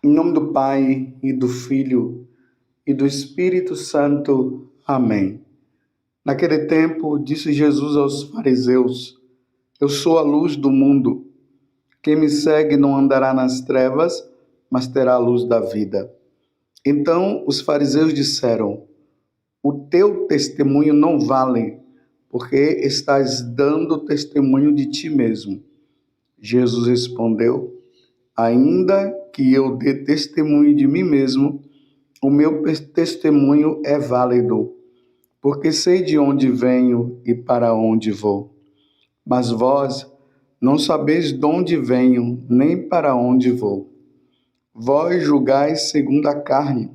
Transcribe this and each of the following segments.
Em nome do Pai, e do Filho, e do Espírito Santo. Amém. Naquele tempo, disse Jesus aos fariseus: Eu sou a luz do mundo. Quem me segue não andará nas trevas, mas terá a luz da vida. Então os fariseus disseram: O teu testemunho não vale, porque estás dando testemunho de ti mesmo. Jesus respondeu: Ainda que eu dê testemunho de mim mesmo, o meu testemunho é válido, porque sei de onde venho e para onde vou. Mas vós não sabeis de onde venho, nem para onde vou. Vós julgais segundo a carne.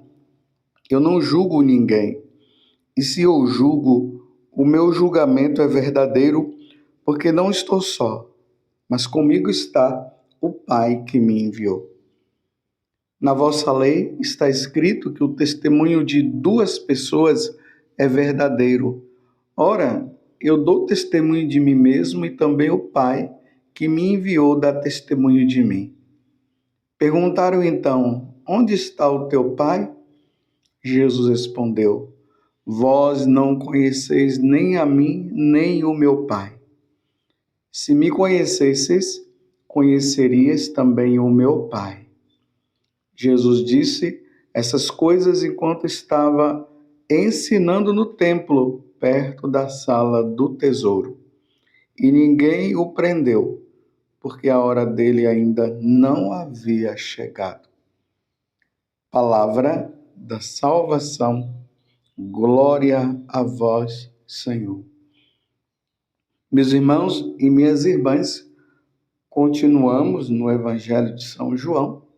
Eu não julgo ninguém. E se eu julgo, o meu julgamento é verdadeiro, porque não estou só, mas comigo está o Pai que me enviou. Na vossa lei está escrito que o testemunho de duas pessoas é verdadeiro. Ora, eu dou testemunho de mim mesmo e também o Pai que me enviou dá testemunho de mim. Perguntaram então: Onde está o teu Pai? Jesus respondeu: Vós não conheceis nem a mim, nem o meu Pai. Se me conhecesseis, conhecerias também o meu Pai. Jesus disse essas coisas enquanto estava ensinando no templo, perto da sala do tesouro. E ninguém o prendeu, porque a hora dele ainda não havia chegado. Palavra da salvação. Glória a vós, Senhor. Meus irmãos e minhas irmãs, continuamos no Evangelho de São João,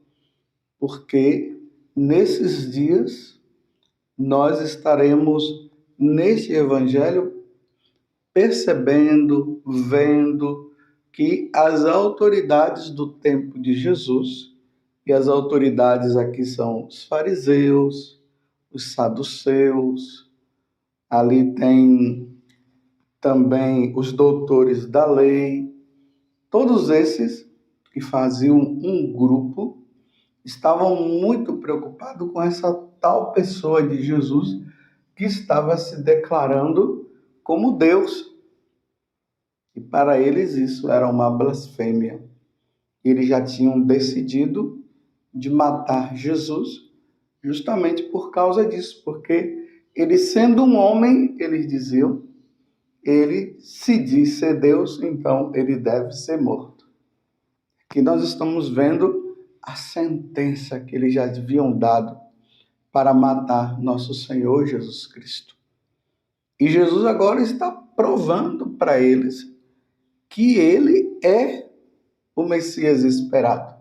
porque nesses dias nós estaremos neste Evangelho percebendo, vendo que as autoridades do tempo de Jesus, e as autoridades aqui são os fariseus, os saduceus, ali tem também os doutores da lei, todos esses que faziam um grupo, estavam muito preocupados com essa tal pessoa de Jesus que estava se declarando como Deus. E para eles isso era uma blasfêmia. Eles já tinham decidido de matar Jesus justamente por causa disso, porque ele sendo um homem, eles diziam, ele se diz ser Deus, então ele deve ser morto. Aqui nós estamos vendo a sentença que eles já haviam dado para matar nosso Senhor Jesus Cristo. E Jesus agora está provando para eles que ele é o Messias esperado,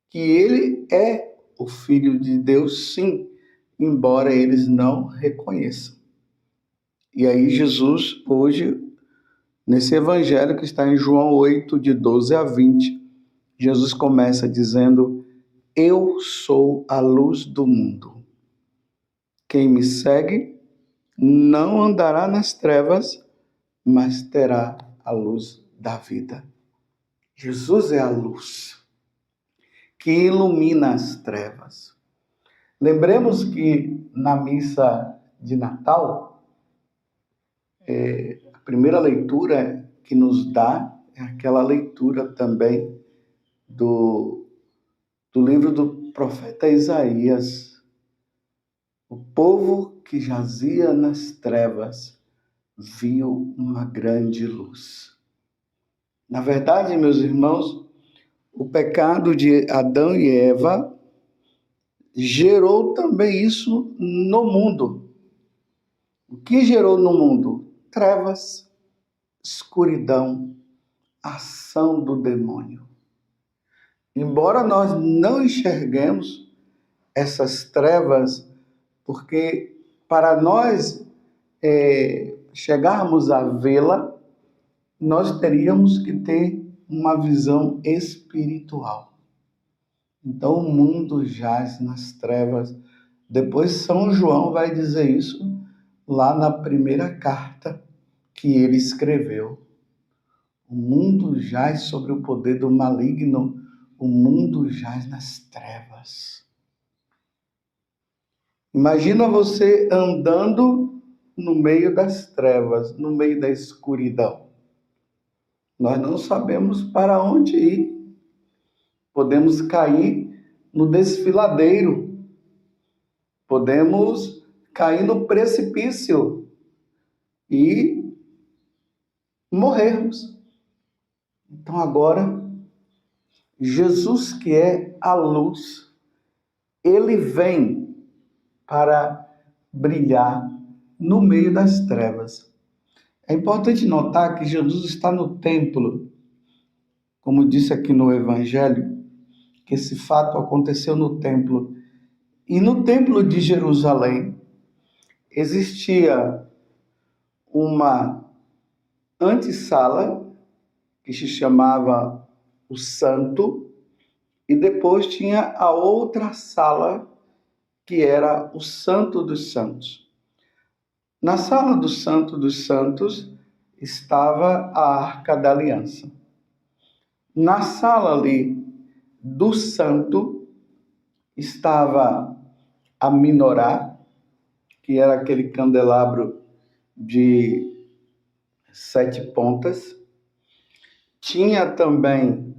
que ele é o Filho de Deus, sim, embora eles não reconheçam. E aí Jesus, hoje, nesse evangelho que está em João 8, de 12 a 20, Jesus começa dizendo: Eu sou a luz do mundo. Quem me segue não andará nas trevas, mas terá a luz da vida. Jesus é a luz que ilumina as trevas. Lembremos que na missa de Natal, a primeira leitura que nos dá é aquela leitura também do livro do profeta Isaías. O povo que jazia nas trevas viu uma grande luz. Na verdade, meus irmãos, o pecado de Adão e Eva gerou também isso no mundo. O que gerou no mundo? Trevas, escuridão, ação do demônio. Embora nós não enxerguemos essas trevas, porque para nós chegarmos a vê-la, nós teríamos que ter uma visão espiritual. Então o mundo jaz nas trevas. Depois São João vai dizer isso lá na primeira carta que ele escreveu. O mundo jaz sobre o poder do maligno, o mundo jaz nas trevas. Imagina você andando no meio das trevas, no meio da escuridão. Nós não sabemos para onde ir. Podemos cair no desfiladeiro. Podemos cair no precipício e morrermos. Então agora, Jesus, que é a luz, ele vem para brilhar no meio das trevas. É importante notar que Jesus está no templo, como disse aqui no Evangelho, que esse fato aconteceu no templo. E no templo de Jerusalém existia uma antessala que se chamava o Santo, e depois tinha a outra sala que era o Santo dos Santos. Na sala do Santo dos Santos estava a Arca da Aliança. Na sala ali do Santo estava a Menorá, que era aquele candelabro de 7 pontas. Tinha também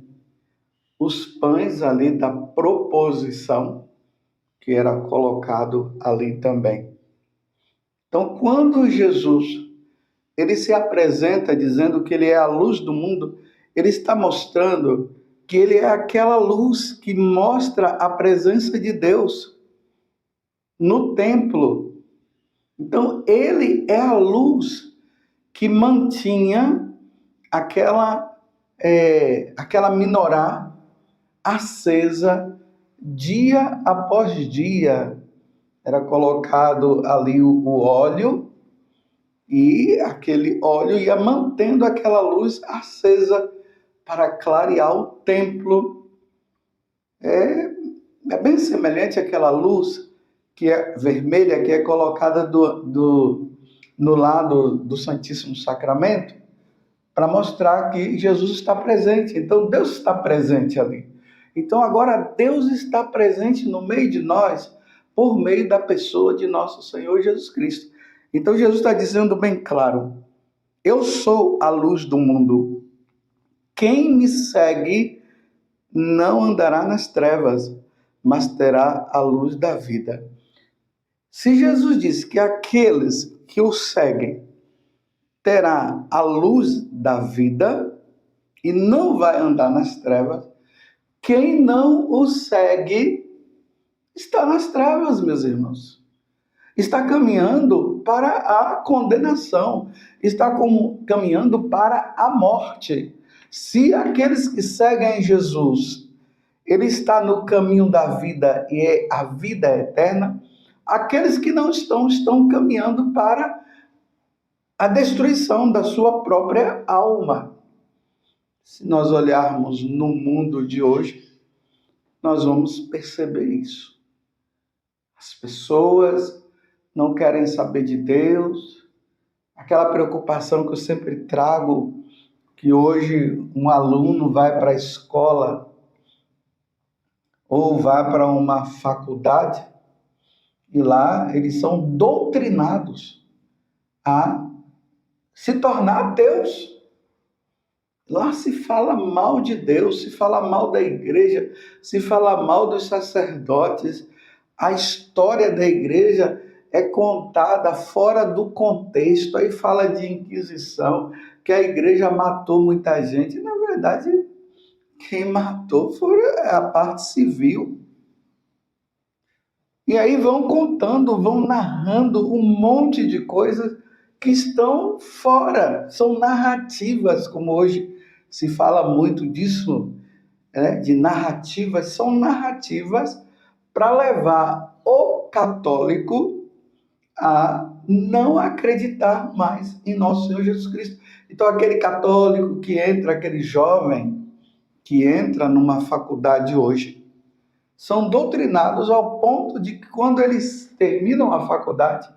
os pães ali da proposição, que era colocado ali também. Então, quando Jesus ele se apresenta dizendo que ele é a luz do mundo, ele está mostrando que ele é aquela luz que mostra a presença de Deus no templo. Então, ele é a luz que mantinha aquela menorá acesa dia após dia. Era colocado ali o óleo, e aquele óleo ia mantendo aquela luz acesa para clarear o templo. É bem semelhante àquela luz que é vermelha, que é colocada no lado do Santíssimo Sacramento, para mostrar que Jesus está presente. Então, Deus está presente ali. Então, agora, Deus está presente no meio de nós, por meio da pessoa de nosso Senhor Jesus Cristo. Então, Jesus está dizendo bem claro: eu sou a luz do mundo. Quem me segue não andará nas trevas, mas terá a luz da vida. Se Jesus disse que aqueles que o seguem terá a luz da vida e não vai andar nas trevas, quem não o segue está nas trevas, meus irmãos. Está caminhando para a condenação, está caminhando para a morte. Se aqueles que seguem Jesus, ele está no caminho da vida e é a vida eterna, aqueles que não estão caminhando para a destruição da sua própria alma. Se nós olharmos no mundo de hoje, nós vamos perceber isso. As pessoas não querem saber de Deus. Aquela preocupação que eu sempre trago, que hoje um aluno vai para a escola ou vai para uma faculdade e lá eles são doutrinados a se tornar Deus. Lá se fala mal de Deus, se fala mal da igreja, se fala mal dos sacerdotes. A história da igreja é contada fora do contexto. Aí fala de Inquisição, que a igreja matou muita gente. Na verdade, quem matou foi a parte civil. E aí vão contando, vão narrando um monte de coisas que estão fora. São narrativas, como hoje se fala muito disso, né, de narrativas. São narrativas para levar o católico a não acreditar mais em nosso Senhor Jesus Cristo. Então, aquele católico que entra, aquele jovem que entra numa faculdade hoje, são doutrinados ao ponto de que quando eles terminam a faculdade,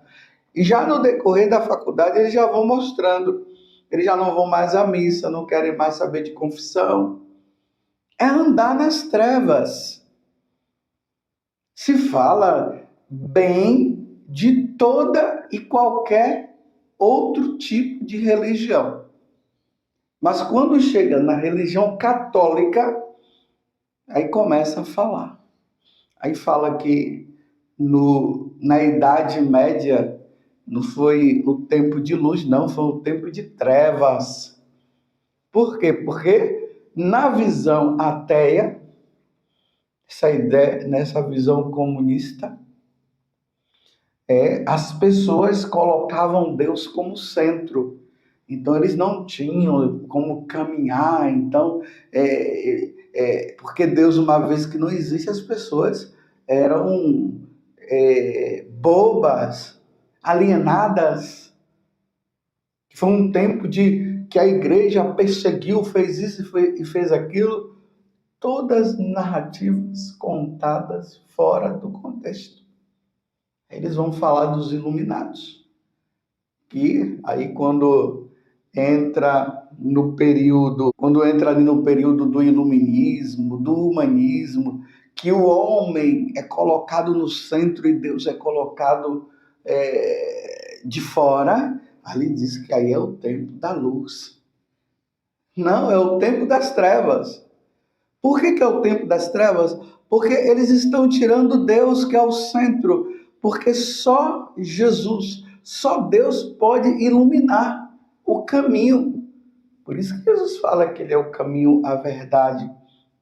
e já no decorrer da faculdade eles já vão mostrando, eles já não vão mais à missa, não querem mais saber de confissão. é andar nas trevas. Se fala bem de toda e qualquer outro tipo de religião. Mas quando chega na religião católica, aí começa a falar. Aí fala que na Idade Média não foi o tempo de luz, não, foi o tempo de trevas. Por quê? Porque na visão ateia, essa ideia, nessa visão comunista, as pessoas colocavam Deus como centro. Então eles não tinham como caminhar. Então, porque Deus, uma vez que não existe, as pessoas eram bobas, alienadas. Foi um tempo de que a igreja perseguiu, fez isso e fez aquilo. Todas narrativas contadas fora do contexto. Eles vão falar dos iluminados, que aí quando entra ali no período do iluminismo, do humanismo, que o homem é colocado no centro e Deus é colocado de fora, ali diz que aí é o tempo da luz. Não, é o tempo das trevas. Por que é o tempo das trevas? Porque eles estão tirando Deus, que é o centro. Porque só Jesus, só Deus pode iluminar o caminho. Por isso que Jesus fala que Ele é o caminho, a verdade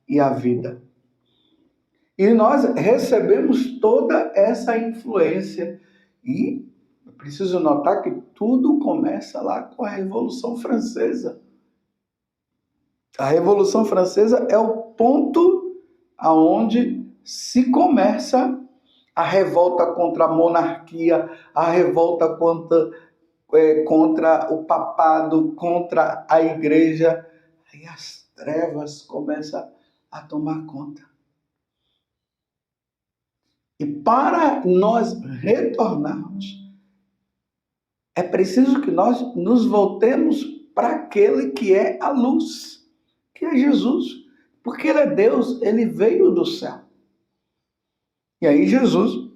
e a vida. E nós recebemos toda essa influência. E eu preciso notar que tudo começa lá com a Revolução Francesa. A Revolução Francesa é o ponto aonde se começa a revolta contra a monarquia, a revolta contra o papado, contra a igreja. Aí as trevas começam a tomar conta. E para nós retornarmos, é preciso que nós nos voltemos para aquele que é a luz, que é Jesus. Porque Ele é Deus, Ele veio do céu. E aí Jesus,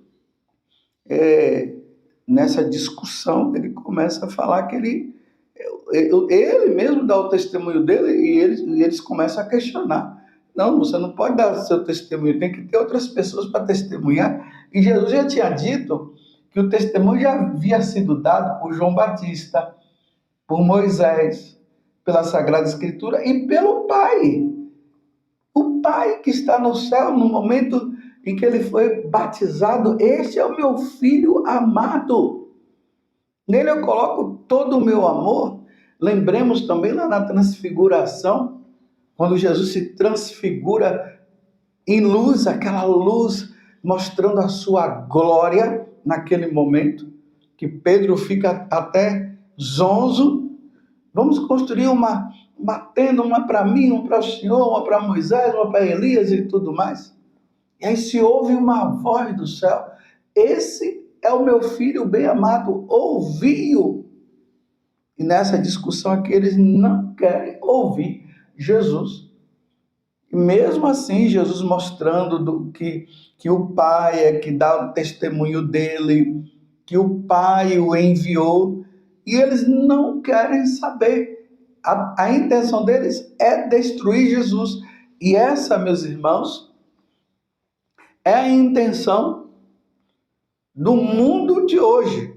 nessa discussão, ele começa a falar que ele mesmo dá o testemunho dele e eles começam a questionar. Não, você não pode dar seu testemunho, tem que ter outras pessoas para testemunhar. E Jesus já tinha dito que o testemunho já havia sido dado por João Batista, por Moisés, pela Sagrada Escritura e pelo Pai. O Pai que está no céu no momento em que ele foi batizado, este é o meu filho amado. Nele eu coloco todo o meu amor. Lembremos também lá na transfiguração, quando Jesus se transfigura em luz, aquela luz mostrando a sua glória naquele momento, que Pedro fica até zonzo. Vamos construir uma tenda, uma para mim, uma para o Senhor, uma para Moisés, uma para Elias e tudo mais. E aí se ouve uma voz do céu: esse é o meu filho bem amado, ouvi-o. E nessa discussão aqui eles não querem ouvir Jesus. E mesmo assim, Jesus mostrando que o Pai é que dá o testemunho dele, que o Pai o enviou, e eles não querem saber. A intenção deles é destruir Jesus. E essa, meus irmãos, é a intenção do mundo de hoje.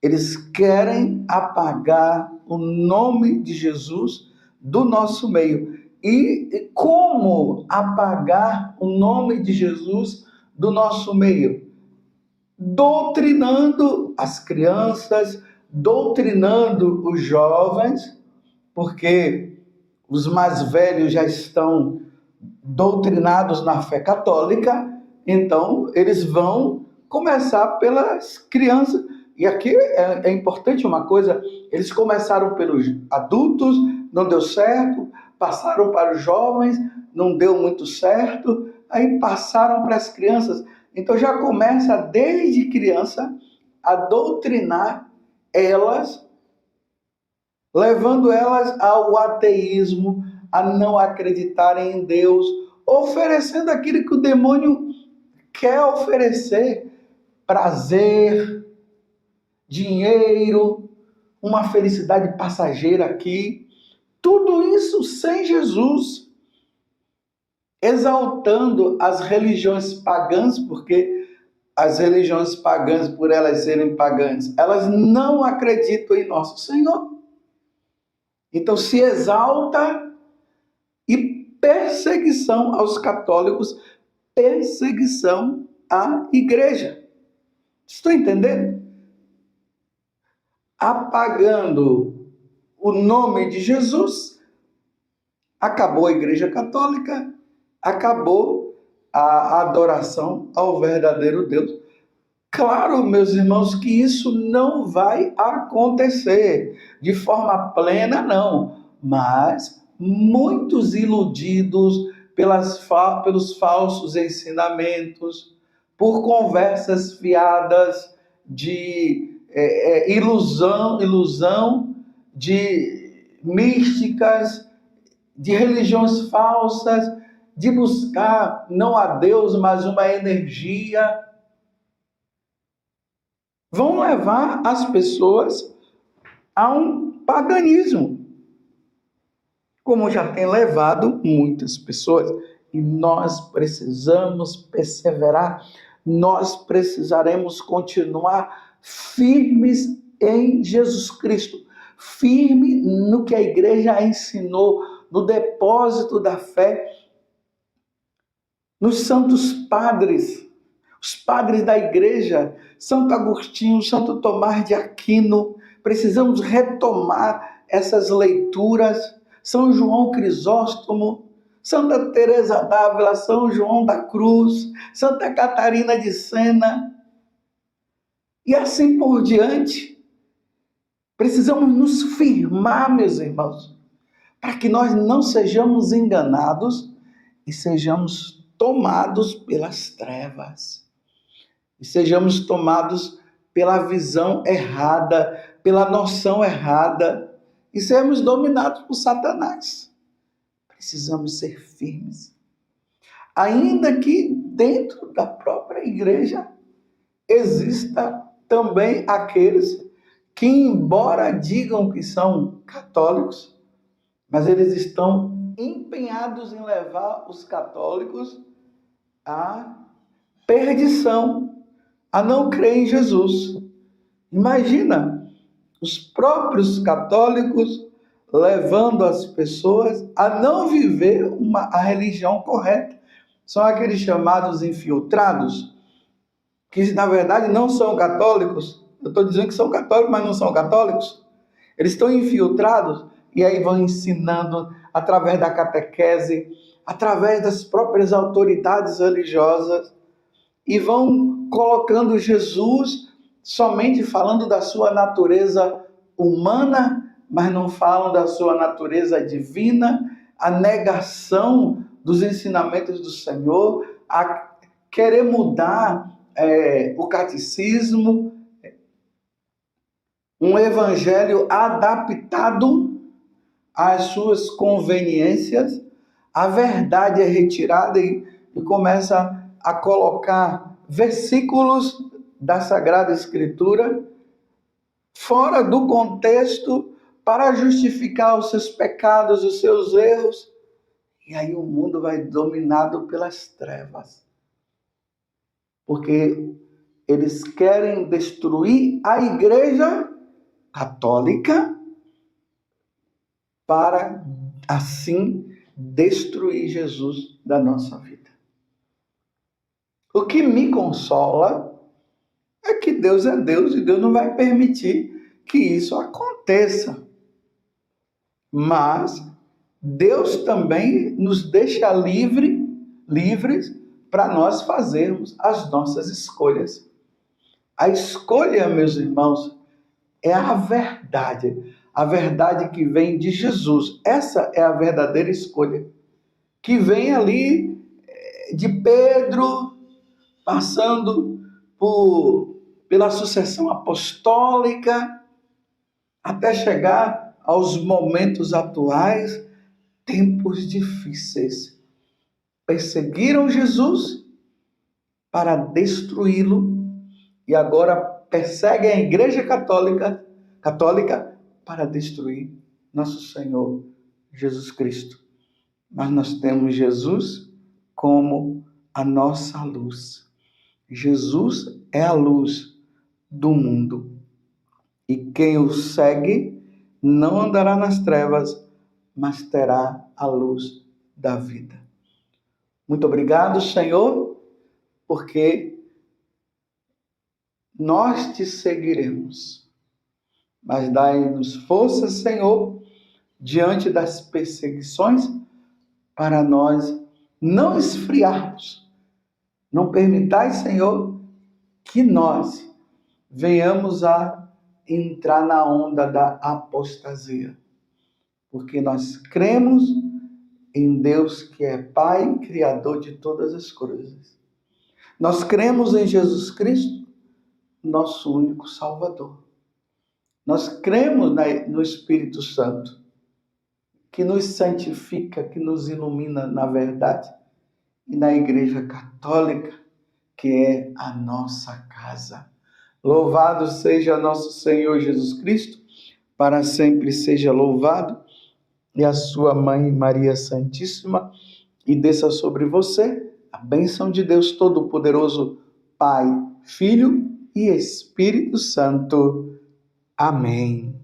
Eles querem apagar o nome de Jesus do nosso meio. E como apagar o nome de Jesus do nosso meio? Doutrinando as crianças, doutrinando os jovens, porque os mais velhos já estão doutrinados na fé católica, então eles vão começar pelas crianças. E aqui é importante uma coisa: eles começaram pelos adultos, não deu certo, passaram para os jovens, não deu muito certo, aí passaram para as crianças. Então já começa desde criança a doutrinar elas, levando elas ao ateísmo, a não acreditarem em Deus, oferecendo aquilo que o demônio quer oferecer: prazer, dinheiro, uma felicidade passageira aqui. Tudo isso sem Jesus, exaltando as religiões pagãs, porque as religiões pagãs, por elas serem pagãs, elas não acreditam em nosso Senhor. Então se exalta, e perseguição aos católicos, perseguição à igreja. Estou entendendo? Apagando o nome de Jesus, acabou a Igreja Católica, acabou a adoração ao verdadeiro Deus. Claro, meus irmãos, que isso não vai acontecer de forma plena, não. Mas muitos iludidos pelos falsos ensinamentos, por conversas fiadas de ilusão de místicas, de religiões falsas, de buscar não a Deus, mas uma energia, vão levar as pessoas a um paganismo, como já tem levado muitas pessoas. E nós precisamos perseverar, nós precisaremos continuar firmes em Jesus Cristo, firme no que a igreja ensinou, no depósito da fé, nos santos padres, os padres da igreja, Santo Agostinho, Santo Tomás de Aquino. Precisamos retomar essas leituras, São João Crisóstomo, Santa Teresa d'Ávila, São João da Cruz, Santa Catarina de Sena, e assim por diante. Precisamos nos firmar, meus irmãos, para que nós não sejamos enganados e sejamos tomados pelas trevas, e sejamos tomados pela visão errada, pela noção errada, e sermos dominados por Satanás. Precisamos ser firmes. Ainda que dentro da própria igreja exista também aqueles que, embora digam que são católicos, mas eles estão empenhados em levar os católicos à perdição, a não crer em Jesus. Imagina os próprios católicos levando as pessoas a não viver a religião correta. São aqueles chamados infiltrados, que na verdade não são católicos. Eu estou dizendo que são católicos, mas não são católicos. Eles estão infiltrados e aí vão ensinando através da catequese, através das próprias autoridades religiosas, e vão colocando Jesus somente falando da sua natureza humana, mas não falam da sua natureza divina, a negação dos ensinamentos do Senhor, a querer mudar o catecismo, um evangelho adaptado às suas conveniências. A verdade é retirada e começa a colocar versículos da Sagrada Escritura fora do contexto para justificar os seus pecados, os seus erros. E aí o mundo vai dominado pelas trevas, porque eles querem destruir a Igreja Católica para assim destruir Jesus da nossa vida. O que me consola é que Deus é Deus e Deus não vai permitir que isso aconteça. Mas Deus também nos deixa livres para nós fazermos as nossas escolhas. A escolha, meus irmãos, é a verdade que vem de Jesus. Essa é a verdadeira escolha, que vem ali de Pedro, passando pela sucessão apostólica, até chegar aos momentos atuais, tempos difíceis. Perseguiram Jesus para destruí-lo e agora perseguem a Igreja Católica para destruir nosso Senhor Jesus Cristo. Mas nós temos Jesus como a nossa luz. Jesus é a luz do mundo. E quem o segue não andará nas trevas, mas terá a luz da vida. Muito obrigado, Senhor, porque nós te seguiremos. Mas dai-nos força, Senhor, diante das perseguições, para nós não esfriarmos. Não permitais, Senhor, que nós venhamos a entrar na onda da apostasia. Porque nós cremos em Deus que é Pai, Criador de todas as coisas. Nós cremos em Jesus Cristo, nosso único Salvador. Nós cremos no Espírito Santo, que nos santifica, que nos ilumina na verdade, e na Igreja Católica, que é a nossa casa. Louvado seja nosso Senhor Jesus Cristo, para sempre seja louvado, e a sua Mãe Maria Santíssima, e desça sobre você a bênção de Deus Todo-Poderoso, Pai, Filho e Espírito Santo. Amém.